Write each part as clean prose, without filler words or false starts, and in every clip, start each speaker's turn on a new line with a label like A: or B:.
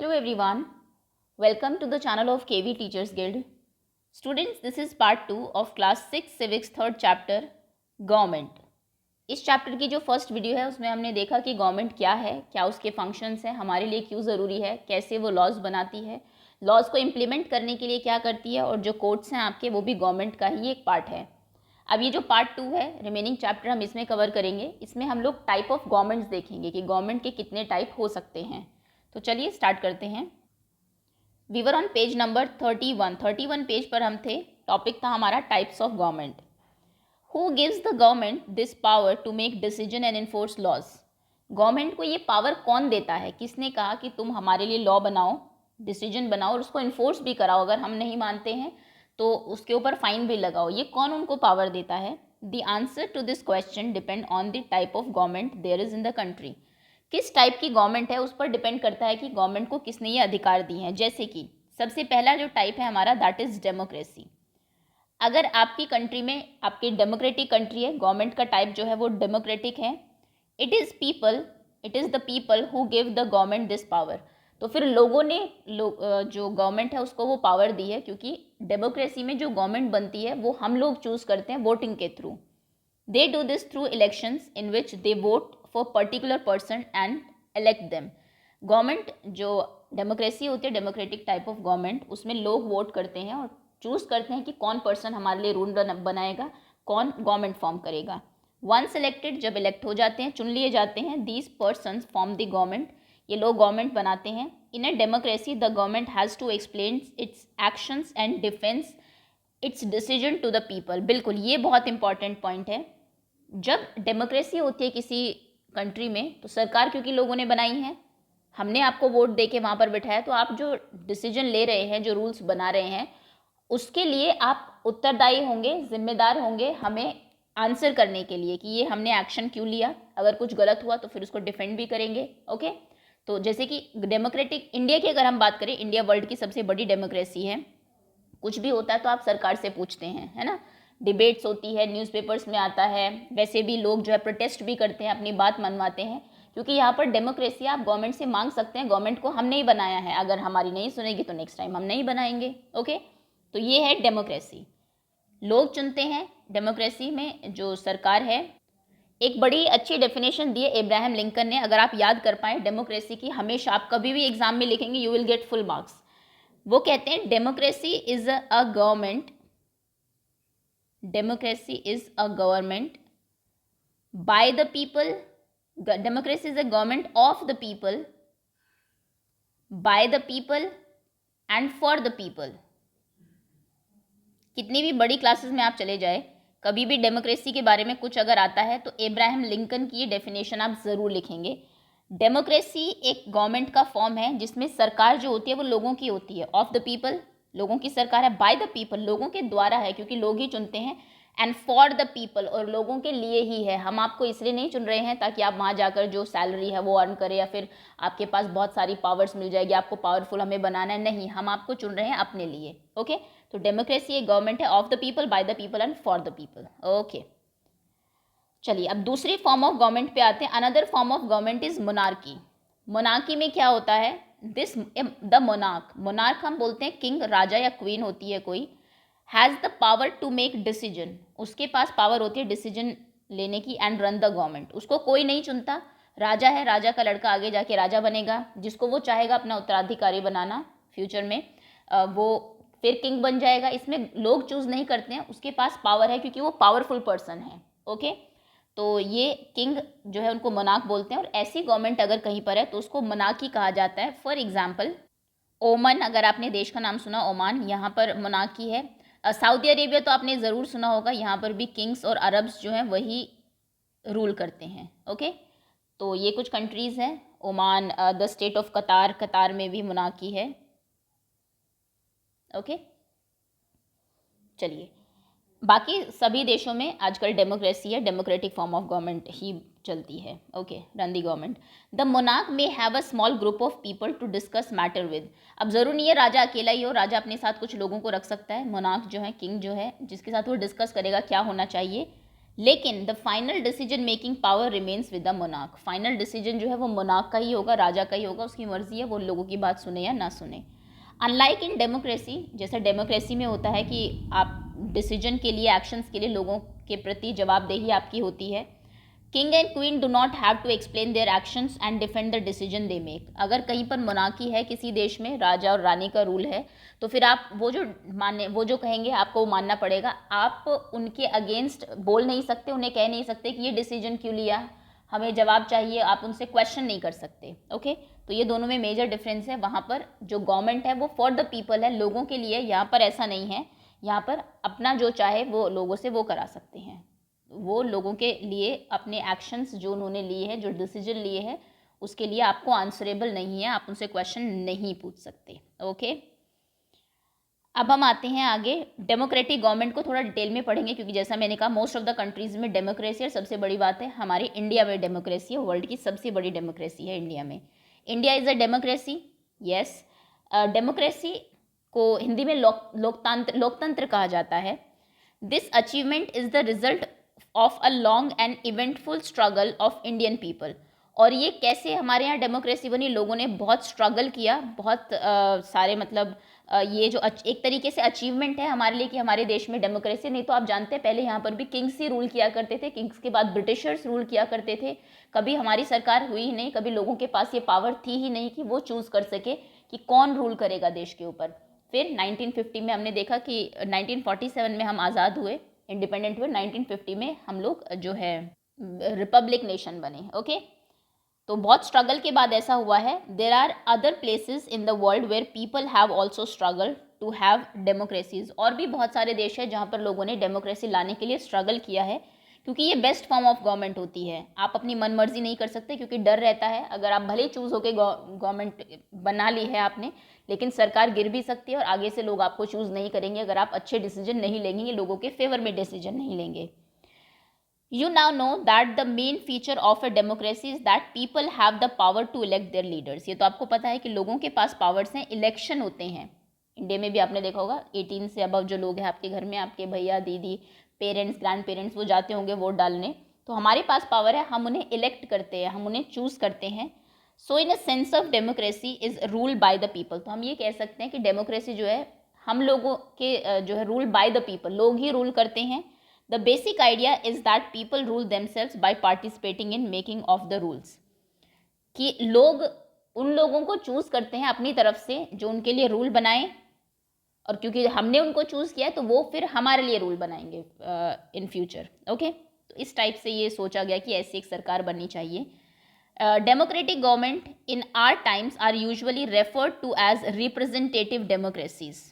A: Hello everyone, welcome to the channel of KV Teachers Guild. Students, this is part 2 of class 6 civics third chapter government. इस chapter की जो first video है उसमें हमने देखा कि गवर्नमेंट क्या है, क्या उसके फंक्शंस हैं, हमारे लिए क्यों ज़रूरी है, कैसे वो लॉज बनाती है, लॉज को इम्प्लीमेंट करने के लिए क्या करती है और जो कोर्ट्स हैं आपके वो भी गवर्नमेंट का ही एक पार्ट है. अब ये जो पार्ट 2 है, रिमेनिंग चैप्टर हम इसमें कवर करेंगे. इसमें हम लोग टाइप ऑफ गवर्नमेंट्स देखेंगे कि गवर्नमेंट के कितने टाइप हो सकते हैं. तो चलिए स्टार्ट करते हैं. We were on page number 31 page पर हम थे. टॉपिक था हमारा types of government. Who gives the government this power to make decision and enforce laws. Government को ये पावर कौन देता है, किसने कहा कि तुम हमारे लिए लॉ बनाओ, डिसीजन बनाओ और उसको इन्फोर्स भी कराओ, अगर हम नहीं मानते हैं तो उसके ऊपर फाइन भी लगाओ, ये कौन उनको पावर देता है? The answer to this question depend on the type of government there is in the country. किस टाइप की गवर्नमेंट है उस पर डिपेंड करता है कि गवर्नमेंट को किसने ये अधिकार दिए हैं. जैसे कि सबसे पहला जो टाइप है हमारा दैट इज डेमोक्रेसी. अगर आपकी कंट्री में, आपकी डेमोक्रेटिक कंट्री है, गवर्नमेंट का टाइप जो है वो डेमोक्रेटिक है, it is the people who give the government this power. तो फिर लोगों ने जो गवर्नमेंट है उसको वो पावर दी है, क्योंकि डेमोक्रेसी में जो गवर्नमेंट बनती है वो हम लोग चूज़ करते हैं वोटिंग के through. They do this through elections in which they vote for particular person and elect them. Government जो डेमोक्रेसी होती है, डेमोक्रेटिक टाइप ऑफ गवर्नमेंट, उसमें लोग वोट करते हैं और चूज़ करते हैं कि कौन पर्सन हमारे लिए रूल बनाएगा, कौन गवर्नमेंट फॉर्म करेगा. वंस इलेक्टेड, जब इलेक्ट हो जाते हैं, चुन लिए जाते हैं, these persons form the government, ये लोग गवर्नमेंट बनाते हैं. In a democracy the government has to explain its actions and defence its decision to the people. बिल्कुल, ये बहुत इंपॉर्टेंट पॉइंट है. जब डेमोक्रेसी होती है किसी कंट्री में तो सरकार क्योंकि लोगों ने बनाई है, हमने आपको वोट दे के वहाँ पर बिठाया, तो आप जो डिसीजन ले रहे हैं, जो रूल्स बना रहे हैं, उसके लिए आप उत्तरदायी होंगे, जिम्मेदार होंगे हमें आंसर करने के लिए कि ये हमने एक्शन क्यों लिया. अगर कुछ गलत हुआ तो फिर उसको डिफेंड भी करेंगे. ओके, तो जैसे कि डेमोक्रेटिक इंडिया की अगर हम बात करें, इंडिया वर्ल्ड की सबसे बड़ी डेमोक्रेसी है. कुछ भी होता है तो आप सरकार से पूछते हैं, है ना. डिबेट्स होती है, न्यूज़पेपर्स में आता है, वैसे भी लोग जो है प्रोटेस्ट भी करते हैं, अपनी बात मनवाते हैं, क्योंकि यहाँ पर डेमोक्रेसी, आप गवर्नमेंट से मांग सकते हैं, गवर्नमेंट को हमने ही बनाया है, अगर हमारी नहीं सुनेगी तो नेक्स्ट टाइम हम नहीं बनाएंगे. ओके, तो ये है डेमोक्रेसी, लोग चुनते हैं. डेमोक्रेसी में जो सरकार है, एक बड़ी अच्छी डेफिनेशन दी है एब्राहम लिंकन ने, अगर आप याद कर पाएँ डेमोक्रेसी की, हमेशा आप कभी भी एग्जाम में लिखेंगे, you will get full marks. वो कहते हैं democracy is a government, democracy is a government by the people, democracy is a government of the people, bye the people and for the people. कितनी भी बड़ी classes में आप चले जाए, कभी भी डेमोक्रेसी के बारे में कुछ अगर आता है तो एब्राहम लिंकन की ये डेफिनेशन आप ज़रूर लिखेंगे. डेमोक्रेसी एक गवर्नमेंट का फॉर्म है जिसमें सरकार जो होती है वो लोगों की होती है, ऑफ द पीपल, लोगों की सरकार है, बाय द पीपल, लोगों के द्वारा है क्योंकि लोग ही चुनते हैं, एंड फॉर द पीपल, और लोगों के लिए ही है. हम आपको इसलिए नहीं चुन रहे हैं ताकि आप वहाँ जाकर जो सैलरी है वो अर्न करें या फिर आपके पास बहुत सारी पावर्स मिल जाएगी, आपको पावरफुल हमें बनाना है, नहीं, हम आपको चुन रहे हैं अपने लिए. ओके, तो डेमोक्रेसी एक गवर्नमेंट है of the people, bye the people and for the people. Okay, चलिए अब दूसरी फॉर्म ऑफ गवर्नमेंट पे आते हैं. Another form of government is monarchy. Monarchy में क्या होता है, दिस द मोनार्क हम बोलते हैं किंग, राजा या क्वीन होती है कोई, has the power to make decision, उसके पास पावर होती है डिसीजन लेने की, एंड रन द गवर्नमेंट. उसको कोई नहीं चुनता, राजा है, राजा का लड़का आगे जाके राजा बनेगा, जिसको वो चाहेगा अपना उत्तराधिकारी बनाना फ्यूचर में, वो फिर किंग बन जाएगा. इसमें लोग चूज़ नहीं करते हैं, उसके पास पावर है क्योंकि वो पावरफुल पर्सन है. ओके, तो ये किंग जो है उनको मोनार्क बोलते हैं, और ऐसी गवर्नमेंट अगर कहीं पर है तो उसको मोनार्की कहा जाता है. फॉर एग्जाम्पल ओमान, अगर आपने देश का नाम सुना, ओमान, यहाँ पर मोनार्की है. सऊदी अरेबिया तो आपने ज़रूर सुना होगा, यहाँ पर भी किंग्स और अरब्स जो हैं वही रूल करते हैं. ओके, तो ये कुछ कंट्रीज़ हैं. ओमान, द स्टेट ऑफ कतार, कतार में भी मोनार्की है. ओके, चलिए बाकी सभी देशों में आजकल डेमोक्रेसी है, डेमोक्रेटिक फॉर्म ऑफ गवर्नमेंट ही चलती है. Okay, run the government. The monarch may have a small group of people to discuss matter with. अब ज़रूर नहीं है राजा अकेला ही हो, राजा अपने साथ कुछ लोगों को रख सकता है. मोनार्क जो है, किंग जो है, जिसके साथ वो डिस्कस करेगा क्या होना चाहिए, लेकिन the final decision making power remains with the monarch. Final decision जो है वो मोनार्क का ही होगा, राजा का ही होगा, उसकी मर्जी है वो लोगों की बात सुने या ना सुने। अनलाइक इन डेमोक्रेसी, जैसे डेमोक्रेसी में होता है कि आप डिसीजन के लिए, एक्शंस के लिए लोगों के प्रति जवाबदेही आपकी होती है। King and queen do not have to explain their actions and defend the decision they make. अगर कहीं पर मोनार्की है, किसी देश में राजा और रानी का रूल है, तो फिर आप वो जो कहेंगे आपको वो मानना पड़ेगा। आप उनके अगेंस्ट बोल नहीं सकते, उन्हें कह नहीं सकते कि ये डिसीजन क्यों लिया, हमें जवाब चाहिए, आप उनसे क्वेश्चन नहीं कर सकते। ओके, तो ये दोनों में मेजर डिफरेंस है। वहाँ पर जो गवर्नमेंट है वो फॉर द पीपल है, लोगों के लिए। यहाँ पर ऐसा नहीं है, यहाँ पर अपना जो चाहे वो लोगों से वो करा सकते हैं। वो लोगों के लिए अपने एक्शंस जो उन्होंने लिए हैं, जो डिसीजन लिए हैं, उसके लिए आपको आंसरेबल नहीं है, आप उनसे क्वेश्चन नहीं पूछ सकते। ओके, अब हम आते हैं आगे। डेमोक्रेटिक गवर्नमेंट को थोड़ा डिटेल में पढ़ेंगे, क्योंकि जैसा मैंने कहा मोस्ट ऑफ द कंट्रीज़ में डेमोक्रेसी है। सबसे बड़ी बात है हमारे इंडिया में डेमोक्रेसी है, वर्ल्ड की सबसे बड़ी डेमोक्रेसी है इंडिया में। India is a democracy, yes. Democracy को हिंदी में लोकतंत्र कहा जाता है। This achievement is the result of a long and eventful struggle of Indian people. और ये कैसे हमारे यहाँ डेमोक्रेसी बनी, लोगों ने बहुत स्ट्रगल किया, बहुत सारे मतलब ये जो एक तरीके से अचीवमेंट है हमारे लिए कि हमारे देश में डेमोक्रेसी। नहीं तो आप जानते हैं पहले यहाँ पर भी किंग्स ही रूल किया करते थे, किंग्स के बाद ब्रिटिशर्स रूल किया करते थे। कभी हमारी सरकार हुई ही नहीं, कभी लोगों के पास ये पावर थी ही नहीं कि वो चूज़ कर सके कि कौन रूल करेगा देश के ऊपर। फिर 1950 में हमने देखा कि 1947 में हम आज़ाद हुए, इंडिपेंडेंट हुए। 1950 में हम लोग जो है रिपब्लिक नेशन बने। ओके, तो बहुत स्ट्रगल के बाद ऐसा हुआ है। There are other places in the world where people have also struggle to have democracies. और भी बहुत सारे देश हैं जहाँ पर लोगों ने डेमोक्रेसी लाने के लिए स्ट्रगल किया है, क्योंकि ये बेस्ट फॉर्म ऑफ गवर्नमेंट होती है। आप अपनी मन मर्जी नहीं कर सकते, क्योंकि डर रहता है। अगर आप भले ही चूज़ होकर गवर्नमेंट बना ली है आपने, लेकिन सरकार गिर भी सकती है और आगे से लोग आपको चूज़ नहीं करेंगे अगर आप अच्छे डिसीजन नहीं लेंगे, लोगों के फेवर में डिसीजन नहीं लेंगे। You now know that the main feature of a democracy is that people have the power to elect their leaders। ये तो आपको पता है कि लोगों के पास पावर्स हैं, इलेक्शन होते हैं। इंडिया में भी आपने देखा होगा 18 से अबव जो लोग हैं आपके घर में, आपके भैया दीदी, पेरेंट्स, ग्रैंड पेरेंट्स, वो जाते होंगे वोट डालने। तो हमारे पास पावर है, हम उन्हें इलेक्ट करते हैं, हम उन्हें चूज़ करते हैं। So in a sense of democracy is rule by the people. तो हम ये कह सकते हैं कि डेमोक्रेसी जो है हम लोगों के जो है रूल बाय द पीपल, लोग ही रूल करते हैं। The basic idea is that people rule themselves by participating in making of the rules। कि लोग उन लोगों को चूज़ करते हैं अपनी तरफ से जो उनके लिए रूल बनाए, और क्योंकि हमने उनको चूज़ किया है तो वो फिर हमारे लिए रूल बनाएंगे इन फ्यूचर। ओके, तो इस टाइप से ये सोचा गया कि ऐसी एक सरकार बननी चाहिए। Democratic government in our times are usually referred to as representative democracies.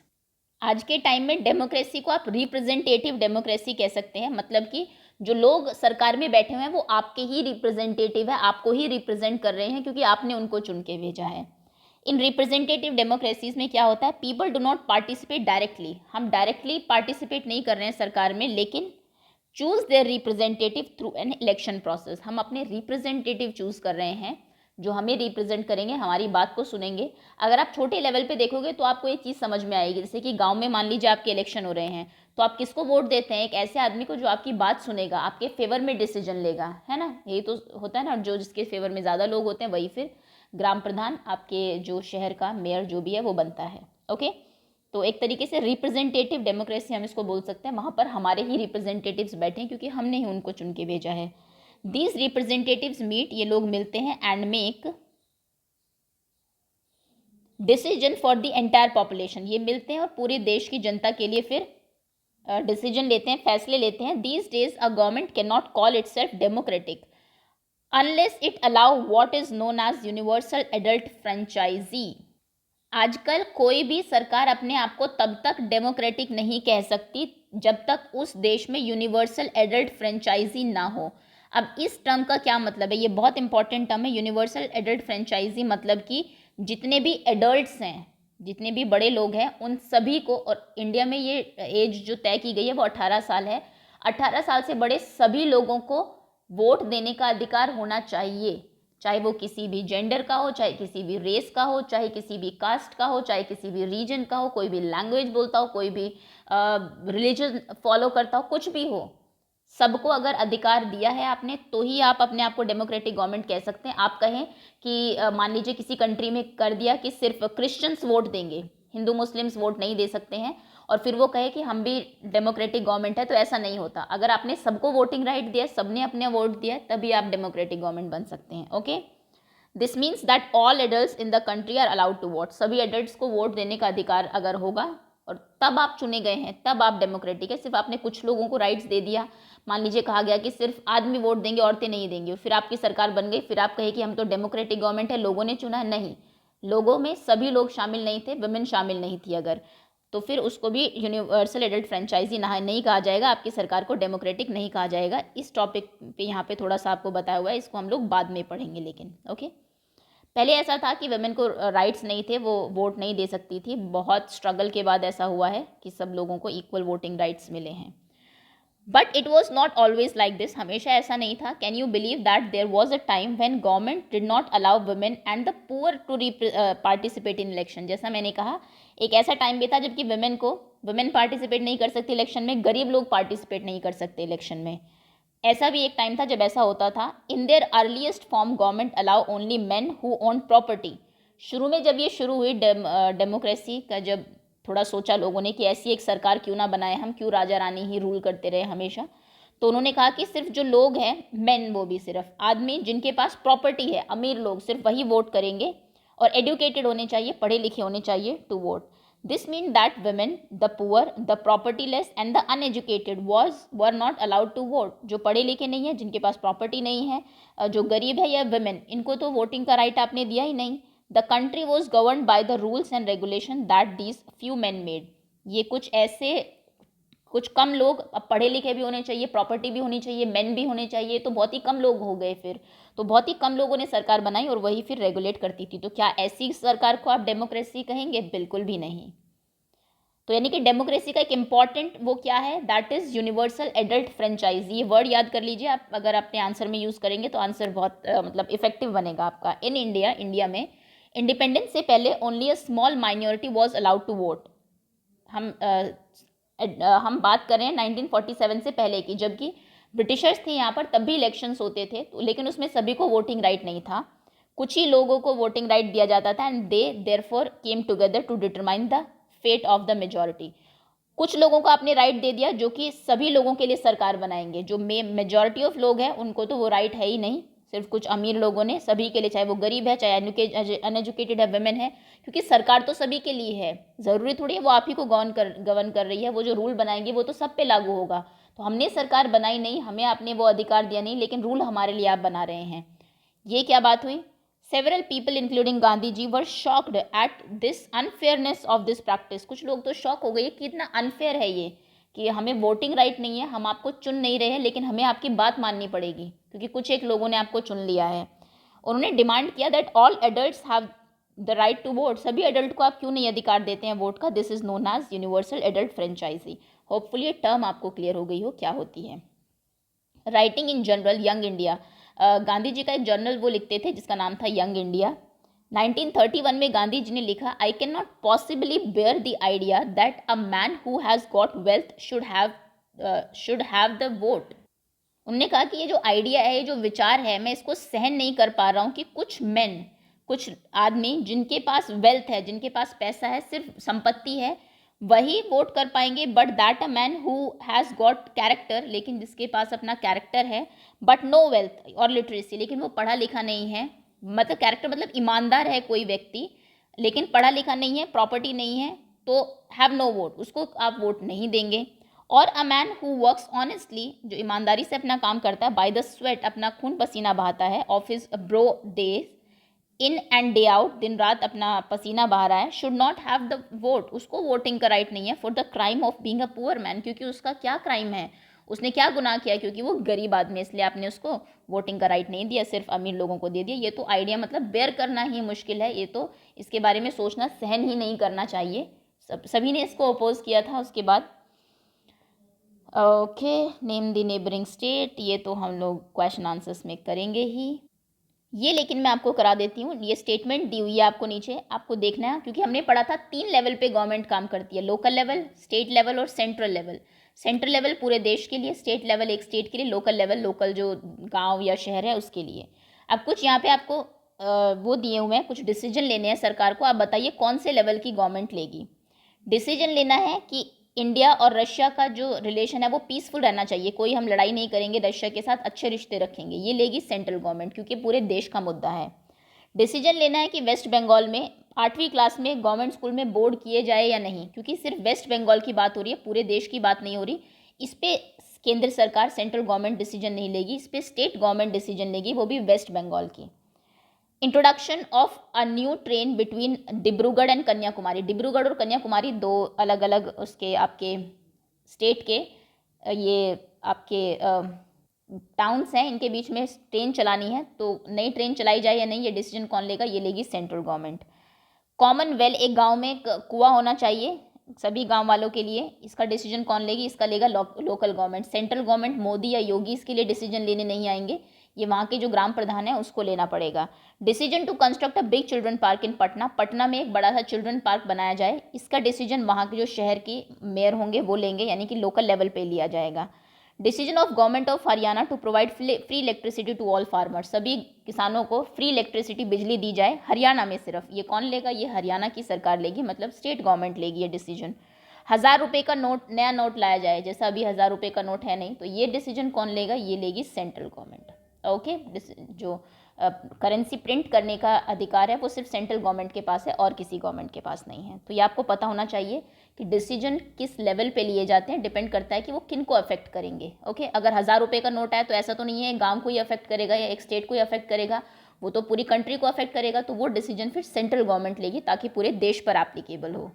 A: आज के टाइम में डेमोक्रेसी को आप रिप्रेजेंटेटिव डेमोक्रेसी कह सकते हैं। मतलब कि जो लोग सरकार में बैठे हुए हैं वो आपके ही रिप्रेजेंटेटिव है, आपको ही रिप्रेजेंट कर रहे हैं, क्योंकि आपने उनको चुन के भेजा है। इन रिप्रेजेंटेटिव डेमोक्रेसीज में क्या होता है, people do not participate directly. हम डायरेक्टली पार्टिसिपेट नहीं कर रहे हैं सरकार में, लेकिन choose their representative through an election process. हम अपने रिप्रेजेंटेटिव चूज़ कर रहे हैं जो हमें रिप्रेजेंट करेंगे, हमारी बात को सुनेंगे। अगर आप छोटे लेवल पे देखोगे तो आपको एक चीज़ समझ में आएगी। जैसे कि गांव में मान लीजिए आपके इलेक्शन हो रहे हैं, तो आप किसको वोट देते हैं? एक ऐसे आदमी को जो आपकी बात सुनेगा, आपके फेवर में डिसीजन लेगा, है ना। यही तो होता है ना, जो जिसके फेवर में ज़्यादा लोग होते हैं वही फिर ग्राम प्रधान, आपके जो शहर का मेयर जो भी है वो बनता है। ओके, तो एक तरीके से रिप्रेजेंटेटिव डेमोक्रेसी हम इसको बोल सकते हैं। वहाँ पर हमारे ही रिप्रेजेंटेटिव्स बैठे हैं, क्योंकि हमने ही उनको चुन के भेजा है। दीज रिप्रेजेंटेटिव्स मीट, ये लोग मिलते हैं, and make decision for the entire population. ये मिलते हैं और पूरे देश की जनता के लिए फिर डिसीजन लेते हैं, फैसले लेते हैं। These days a government can not call it self democratic unless it allow what is known as universal adult franchise. आजकल कोई भी सरकार अपने आप को तब तक डेमोक्रेटिक नहीं कह सकती जब तक उस देश में यूनिवर्सल एडल्ट फ्रेंचाइजी ना हो। अब इस टर्म का क्या मतलब है, ये बहुत इंपॉर्टेंट टर्म है। यूनिवर्सल एडल्ट फ्रेंचाइजी मतलब कि जितने भी एडल्ट्स हैं, जितने भी बड़े लोग हैं, उन सभी को, और इंडिया में ये एज जो तय की गई है वो 18 साल है, 18 साल से बड़े सभी लोगों को वोट देने का अधिकार होना चाहिए। चाहे वो किसी भी जेंडर का हो, चाहे किसी भी रेस का हो, चाहे किसी भी कास्ट का हो, चाहे किसी भी रीजन का हो, कोई भी लैंग्वेज बोलता हो, कोई भी रिलीजन फॉलो करता हो, कुछ भी हो, सबको अगर अधिकार दिया है आपने तो ही आप अपने आप को डेमोक्रेटिक गवर्नमेंट कह सकते हैं। आप कहें कि मान लीजिए किसी कंट्री में कर दिया कि सिर्फ क्रिश्चियंस वोट देंगे, हिंदू मुस्लिम्स वोट नहीं दे सकते हैं, और फिर वो कहे कि हम भी डेमोक्रेटिक गवर्नमेंट है, तो ऐसा नहीं होता। अगर आपने सबको वोटिंग राइट दिया, सबने अपने वोट दिया, तभी आप डेमोक्रेटिक गवर्नमेंट बन सकते हैं। Okay, this means that all adults in the country are allowed to vote. सभी एडल्ट्स को वोट देने का अधिकार अगर होगा और तब आप चुने गए हैं, तब आप डेमोक्रेटिक है। सिर्फ आपने कुछ लोगों को राइट्स दे दिया, मान लीजिए कहा गया कि सिर्फ आदमी वोट देंगे, औरतें नहीं देंगे, फिर आपकी सरकार बन गई, फिर आप कहे कि हम तो डेमोक्रेटिक गवर्नमेंट है, लोगों ने चुना है। नहीं, लोगों में सभी लोग शामिल नहीं थे, वुमेन शामिल नहीं थी अगर, तो फिर उसको भी यूनिवर्सल एडल्ट फ्रेंचाइजी नहीं कहा जाएगा, आपकी सरकार को डेमोक्रेटिक नहीं कहा जाएगा। इस टॉपिक पे यहाँ पे थोड़ा सा आपको बताया हुआ है, इसको हम लोग बाद में पढ़ेंगे। लेकिन ओके, पहले ऐसा था कि वुमेन को राइट्स नहीं थे, वो वोट नहीं दे सकती थी। बहुत स्ट्रगल के बाद ऐसा हुआ है कि सब लोगों को इक्वल वोटिंग राइट्स मिले हैं। But it was not always like this, हमेशा ऐसा नहीं था। Can you believe that there was a time when government did not allow women and the poor to participate in election. जैसा मैंने कहा, एक ऐसा टाइम भी था जबकि वुमेन पार्टिसिपेट नहीं कर सकती इलेक्शन में, गरीब लोग पार्टिसिपेट नहीं कर सकते इलेक्शन में। ऐसा भी एक टाइम था जब ऐसा होता था। In their earliest form government allow only men who own property. शुरू में जब ये शुरू हुई डेमोक्रेसी का, जब थोड़ा सोचा लोगों ने कि ऐसी एक सरकार क्यों ना बनाए, हम क्यों राजा रानी ही रूल करते रहे हमेशा, तो उन्होंने कहा कि सिर्फ जो लोग हैं, मेन, वो भी सिर्फ आदमी जिनके पास प्रॉपर्टी है, अमीर लोग, सिर्फ वही वोट करेंगे, और एडुकेटेड होने चाहिए, पढ़े लिखे होने चाहिए to vote. This mean that women, the poor, the propertyless and the uneducated were not allowed to vote. जो पढ़े लिखे नहीं है, जिनके पास प्रॉपर्टी नहीं है, जो गरीब है या वुमेन, इनको तो वोटिंग का राइट आपने दिया ही नहीं। The country was govern by the rules and regulation that these few man made. ये कुछ कम लोग, अब पढ़े लिखे भी होने चाहिए, प्रॉपर्टी भी होनी चाहिए, मेन भी होने चाहिए, तो बहुत ही कम लोग हो गए फिर। तो बहुत ही कम लोगों ने सरकार बनाई और वही फिर रेगुलेट करती थी। तो क्या ऐसी सरकार को आप डेमोक्रेसी कहेंगे? बिल्कुल भी नहीं। तो यानी कि डेमोक्रेसी का एक इंपॉर्टेंट वो क्या है, that is universal adult franchise. ये वर्ड याद कर लीजिए आप, अगर अपने आंसर में यूज़ करेंगे तो आंसर बहुत मतलब इफेक्टिव बनेगा आपका। इन इंडिया में इंडिपेंडेंस से पहले only a small minority was allowed to vote. हम बात कर रहे हैं 1947 से पहले की, जबकि ब्रिटिशर्स थे यहाँ पर, तब भी इलेक्शंस होते थे, तो लेकिन उसमें सभी को वोटिंग राइट नहीं था। कुछ ही लोगों को वोटिंग राइट दिया जाता था, and they therefore came together to determine the fate of the majority. कुछ लोगों को आपने राइट दे दिया जो कि सभी लोगों के लिए सरकार बनाएंगे। जो मेजॉरिटी ऑफ लोग हैं उनको तो वो राइट है ही नहीं, सिर्फ कुछ अमीर लोगों ने सभी के लिए, चाहे वो गरीब है, चाहे अनएजुकेटेड है, वुमेन है, क्योंकि सरकार तो सभी के लिए है। ज़रूरी थोड़ी है वो आप ही को गवर्न कर रही है। वो जो रूल बनाएंगे वो तो सब पे लागू होगा। तो हमने सरकार बनाई नहीं, हमें आपने वो अधिकार दिया नहीं, लेकिन रूल हमारे लिए आप बना रहे हैं। ये क्या बात हुई? Several people including Gandhi ji were shocked at this unfairness of this practice। कुछ लोग तो शॉक हो गए कि इतना अनफेयर है ये, कि हमें वोटिंग राइट नहीं है, हम आपको चुन नहीं रहे हैं, लेकिन हमें आपकी बात माननी पड़ेगी क्योंकि कुछ एक लोगों ने आपको चुन लिया है। उन्होंने डिमांड किया that all adults have the right to vote. सभी एडल्ट को आप क्यों नहीं अधिकार देते हैं वोट का? This is known as universal adult franchise. Hopefully ये टर्म आपको क्लियर हो गई हो क्या होती है। Writing in journal Young India, Gandhi ji का एक जर्नल वो लिखते थे जिसका नाम था यंग इंडिया। 1931 में गांधी जी ने लिखा, I can not possibly bear the idea that a man who has got wealth should have the vote. उन्होंने कहा कि ये जो आइडिया है, ये जो विचार है, मैं इसको सहन नहीं कर पा रहा हूँ कि कुछ आदमी जिनके पास वेल्थ है, जिनके पास पैसा है, सिर्फ संपत्ति है, वही वोट कर पाएंगे। But that a man who has got character, लेकिन जिसके पास अपना कैरेक्टर है, बट नो वेल्थ और लिटरेसी, लेकिन वो पढ़ा लिखा नहीं है, मतलब कैरेक्टर मतलब ईमानदार है कोई व्यक्ति, लेकिन पढ़ा लिखा नहीं है, प्रॉपर्टी नहीं है, तो हैव नो वोट, उसको आप वोट नहीं देंगे। और अ मैन हु वर्क्स ऑनेस्टली, जो ईमानदारी से अपना काम करता है, बाय द स्वेट, अपना खून पसीना बहाता है, of his bro days, in and day out, दिन रात अपना पसीना बहा रहा है, should not have the vote, उसको वोटिंग का राइट नहीं है। For the crime of being a poor man, क्योंकि उसका क्या क्राइम है, उसने क्या गुनाह किया? क्योंकि वो गरीब आदमी है, इसलिए आपने उसको वोटिंग का राइट नहीं दिया, सिर्फ अमीर लोगों को दे दिया। ये तो आइडिया मतलब बेयर करना ही मुश्किल है, ये तो इसके बारे में सोचना, सहन ही नहीं करना चाहिए। सभी ने इसको अपोज किया था। उसके बाद okay, name the neighbouring state, ये तो हम लोग क्वेश्चन आंसर्स में करेंगे ही। ये लेकिन मैं आपको करा देती हूँ, ये स्टेटमेंट दी हुई है आपको नीचे, आपको देखना है, क्योंकि हमने पढ़ा था 3 लेवल पे गवर्नमेंट काम करती है, लोकल लेवल, स्टेट लेवल और सेंट्रल लेवल। सेंट्रल लेवल पूरे देश के लिए, स्टेट लेवल एक स्टेट के लिए, लोकल लेवल लोकल जो गांव या शहर है उसके लिए। अब कुछ यहाँ पे आपको वो दिए हुए हैं, कुछ डिसीजन लेने हैं सरकार को। आप बताइए कौन से लेवल की गवर्नमेंट लेगी। डिसीजन लेना है कि इंडिया और रशिया का जो रिलेशन है वो पीसफुल रहना चाहिए, कोई हम लड़ाई नहीं करेंगे रशिया के साथ, अच्छे रिश्ते रखेंगे, ये लेगी सेंट्रल गवर्नमेंट क्योंकि पूरे देश का मुद्दा है। डिसीजन लेना है कि वेस्ट बंगाल में 8वीं क्लास में गवर्नमेंट स्कूल में बोर्ड किए जाए या नहीं, क्योंकि सिर्फ वेस्ट बंगाल की बात हो रही है, पूरे देश की बात नहीं हो रही। इस पर केंद्र सरकार सेंट्रल गवर्नमेंट डिसीजन नहीं लेगी, इस पर स्टेट गवर्नमेंट डिसीजन लेगी, वो भी वेस्ट बंगाल की। Introduction of a new train between Dibrugarh and Kanyakumari. Dibrugarh और कन्याकुमारी दो अलग अलग उसके आपके स्टेट के ये आपके टाउन्स हैं, इनके बीच में ट्रेन चलानी है, तो नई ट्रेन चलाई जाए या नहीं ये डिसीजन कौन लेगा, ये लेगी सेंट्रल गवर्नमेंट। कॉमन वेल, एक गांव में एक कुआं होना चाहिए सभी गांव वालों के लिए, इसका डिसीजन कौन लेगी, इसका लेगा local government. Central government Modi या योगी इसके लिए डिसीजन लेने नहीं आएंगे, ये वहाँ के जो ग्राम प्रधान है उसको लेना पड़ेगा। Decision to construct a big children park in Patna, Patna में एक बड़ा सा चिल्ड्रन पार्क बनाया जाए, इसका डिसीजन वहाँ के जो शहर की मेयर होंगे वो लेंगे, यानी कि लोकल लेवल पे लिया जाएगा। Decision of government of Haryana to provide free electricity to all farmers, सभी किसानों को फ्री इलेक्ट्रिसिटी बिजली दी जाए हरियाणा में सिर्फ, ये कौन लेगा, ये हरियाणा की सरकार लेगी, मतलब स्टेट गवर्नमेंट लेगी ये डिसीजन। 1000 रुपये का नोट, नया नोट लाया जाए, जैसा अभी 1000 रुपये का नोट है नहीं, तो ये डिसीजन कौन लेगा, ये लेगी सेंट्रल गवर्नमेंट। ओके, जो करेंसी प्रिंट करने का अधिकार है वो सिर्फ सेंट्रल गवर्नमेंट के पास है और किसी गवर्नमेंट के पास नहीं है। तो ये आपको पता होना चाहिए कि डिसीजन किस लेवल पे लिए जाते हैं, डिपेंड करता है कि वो किन को अफेक्ट करेंगे। ओके, अगर 1000 रुपये का नोट है तो ऐसा तो नहीं है गांव को ही अफेक्ट करेगा या एक स्टेट को ही अफेक्ट करेगा, वो तो पूरी कंट्री को अफेक्ट करेगा, तो वो डिसीजन फिर सेंट्रल गवर्नमेंट लेगी ताकि पूरे देश पर एप्लीकेबल हो।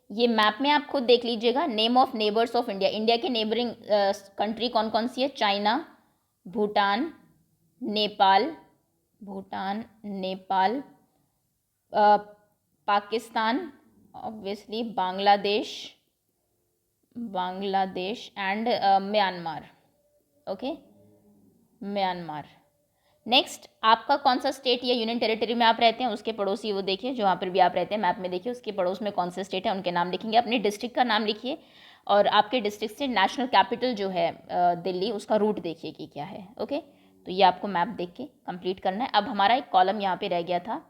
A: ये मैप में आप खुद देख लीजिएगा, name of neighbours of India, India के नेबरिंग कंट्री कौन कौन सी है, China, Bhutan, Nepal, Pakistan, obviously Bangladesh and Myanmar. Okay, Myanmar. Next, आपका कौन सा स्टेट या यूनियन टेरिटरी में आप रहते हैं उसके पड़ोसी वो देखिए, जो वहाँ पर भी आप रहते हैं मैप में देखिए उसके पड़ोस में कौन से स्टेट है उनके नाम लिखेंगे, अपने डिस्ट्रिक्ट का नाम लिखिए और आपके डिस्ट्रिक्ट से नेशनल कैपिटल जो है दिल्ली, उसका रूट देखिए कि क्या है। ओके, तो ये आपको मैप देख के कंप्लीट करना है। अब हमारा एक कॉलम यहाँ पे रह गया था,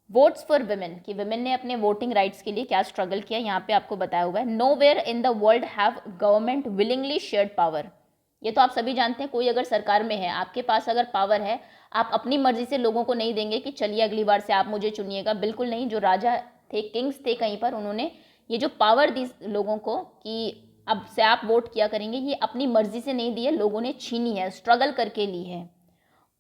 A: वोट्स फॉर विमेन, कि विमेन ने अपने वोटिंग राइट्स के लिए क्या स्ट्रगल किया, यहाँ पे आपको बताया हुआ है। Nowhere in the world have government willingly shared power, ये तो आप सभी जानते हैं, कोई अगर सरकार में है, आपके पास अगर पावर है, आप अपनी मर्जी से लोगों को नहीं देंगे कि चलिए अगली बार से आप मुझे चुनिएगा, बिल्कुल नहीं। जो राजा थे, किंग्स थे कहीं पर, उन्होंने ये जो पावर दी लोगों को कि अब से आप वोट किया करेंगे, ये अपनी मर्जी से नहीं दी है, लोगों ने छीनी है, स्ट्रगल करके ली है।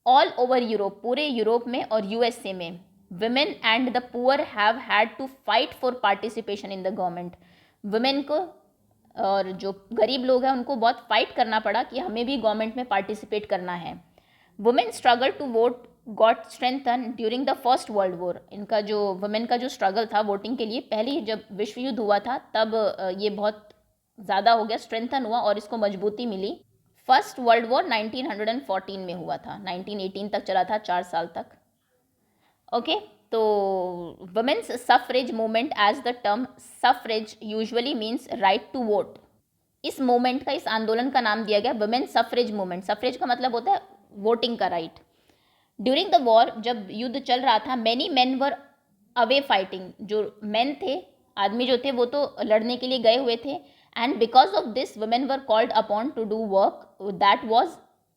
A: ऑल ओवर यूरोप, पूरे यूरोप में और यूएसए में, women and the poor have had to fight for participation in the government, women को और जो गरीब लोग हैं उनको बहुत फाइट करना पड़ा कि हमें भी गवर्नमेंट में पार्टिसिपेट करना है। Women struggle to vote got strengthen during the first world war, इनका जो वुमेन का जो स्ट्रगल था वोटिंग के लिए, पहले जब विश्व युद्ध हुआ था तब ये बहुत ज़्यादा हो गया, स्ट्रेंथन हुआ और इसको मजबूती मिली। फर्स्ट वर्ल्ड वॉर 1914 में हुआ था, 1918 तक चला था, 4 साल तक। ओके, तो women's suffrage movement, as the term suffrage usually means right to vote, इस मूवमेंट का, इस आंदोलन का नाम दिया गया वुमेन सफरेज मूवमेंट। सफरेज का मतलब होता है वोटिंग का राइट। ड्यूरिंग द वॉर, जब युद्ध चल रहा था, मैनी मेन वर अवे फाइटिंग, जो मेन थे, आदमी जो थे वो तो लड़ने के लिए गए हुए थे, and because of this women were called upon to do work that was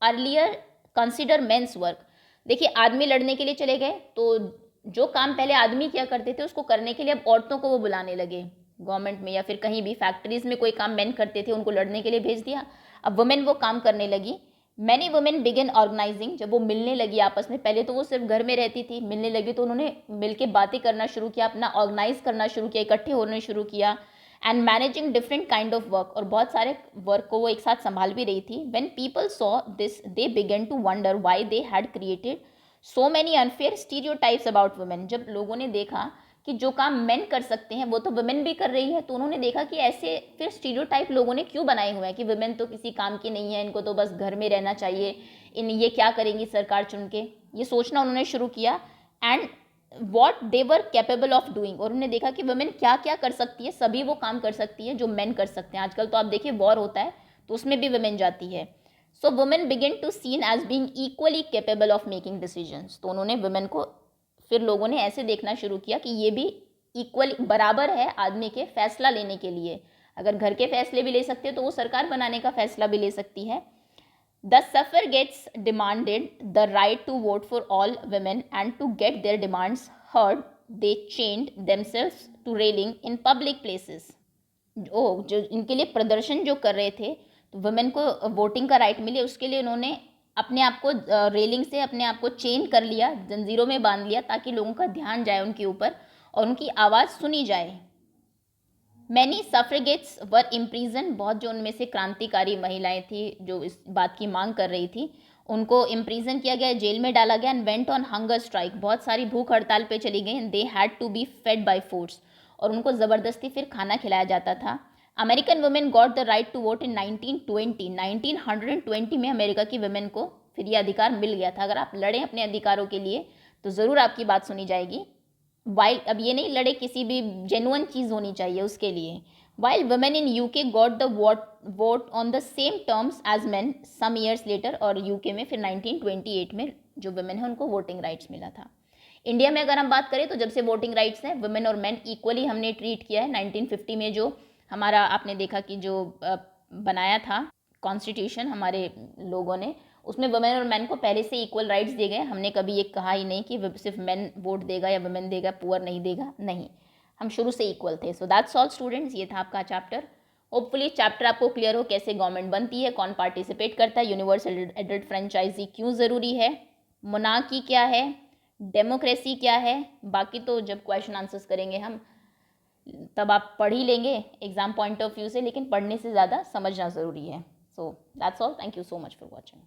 A: earlier consider men's work. देखिए, आदमी लड़ने के लिए चले गए तो जो काम पहले आदमी किया करते थे उसको करने के लिए अब औरतों को वो बुलाने लगे, गवर्नमेंट में या फिर कहीं भी फैक्ट्रीज में कोई काम मेन करते थे उनको लड़ने के लिए भेज दिया, अब वुमेन वो काम करने लगी। मैनी वुमेन बिगिन ऑर्गेनाइजिंग, जब वो मिलने लगी आपस में, पहले तो वो सिर्फ घर में रहती थी, मिलने लगी तो उन्होंने मिलके बातें करना शुरू किया, अपना ऑर्गेनाइज करना शुरू किया, इकट्ठे होने शुरू किया। And managing different kind of work, और बहुत सारे वर्क को वो एक साथ संभाल भी रही थी। When people saw this they began to wonder why they had created so many unfair stereotypes about women. जब लोगों ने देखा कि जो काम मेन कर सकते हैं वो तो वुमेन भी कर रही है, तो उन्होंने देखा कि ऐसे फिर स्टीरियोटाइप लोगों ने क्यों बनाए हुए हैं कि वुमेन तो किसी काम की नहीं है, इनको तो बस घर में रहना चाहिए, इन ये क्या करेंगी सरकार चुन के, ये सोचना उन्होंने शुरू किया। And what they were capable of doing, और उन्होंने देखा कि वुमेन क्या क्या कर सकती है, सभी वो काम कर सकती है जो मेन कर सकते हैं। आजकल तो आप देखिए वॉर होता है तो उसमें भी वुमेन जाती है। So women begin to seen as being equally capable of making decisions. तो उन्होंने वुमेन को फिर लोगों ने ऐसे देखना शुरू किया कि ये भी इक्वल बराबर है आदमी के फैसला लेने के लिए। अगर घर के फैसले भी ले सकते हैं तो वो सरकार बनाने का फैसला भी ले सकती है। The suffragettes demanded the right to vote for all women, and to get their demands heard, they chained themselves to railing in public places. जो इनके लिए प्रदर्शन जो कर रहे थे, तो वुमेन को वोटिंग का राइट मिले, उसके लिए उन्होंने अपने आप को रेलिंग से अपने आप को चेन कर लिया, जंजीरों में बांध लिया, ताकि लोगों का ध्यान जाए उनके ऊपर और उनकी आवाज़ सुनी जाए। मैनी सफ्रेगेट्स वर इम्प्रीजन, बहुत जो उनमें से क्रांतिकारी महिलाएं थी जो इस बात की मांग कर रही थी, उनको इम्प्रीजन किया गया, जेल में डाला गया। And went on hunger strike, बहुत सारी भूख हड़ताल पे चली गई। They had to be fed by force, और उनको ज़बरदस्ती फिर खाना खिलाया जाता था। American women got the right to vote in 1920, 1920 में अमेरिका की वुमेन को फिर ये अधिकार मिल गया था। अगर आप लड़ें अपने अधिकारों के लिए तो ज़रूर आपकी बात सुनी जाएगी। वाइल, अब ये नहीं लड़े, किसी भी जेन्युइन चीज़ होनी चाहिए उसके लिए। While women in UK got the vote on the same terms as man some years later, और यूके में फिर 1928 में जो वुमेन है उनको वोटिंग राइट्स मिला था। इंडिया में अगर हम बात करें तो जब से वोटिंग राइट्स हैं, वुमेन और मैन इक्वली हमने ट्रीट किया है। 1950 में जो हमारा आपने देखा कि जो बनाया था कॉन्स्टिट्यूशन हमारे लोगों ने, उसमें वुमेन और मैन को पहले से इक्वल राइट्स दिए गए। हमने कभी ये कहा ही नहीं कि सिर्फ मैन वोट देगा या वुमेन देगा, पुअर नहीं देगा, नहीं, हम शुरू से इक्वल थे। सो दैट्स ऑल स्टूडेंट्स, ये था आपका चैप्टर। होपफुली चैप्टर आपको क्लियर हो, कैसे गवर्नमेंट बनती है, कौन पार्टिसिपेट करता है, यूनिवर्सल एडल्ट फ्रेंचाइजी क्यों ज़रूरी है, मोनार्की क्या है, डेमोक्रेसी क्या है। बाकी तो जब क्वेश्चन आंसर्स करेंगे हम तब आप पढ़ ही लेंगे एग्जाम पॉइंट ऑफ व्यू से, लेकिन पढ़ने से ज़्यादा समझना ज़रूरी है। So that's all, thank you so much for watching.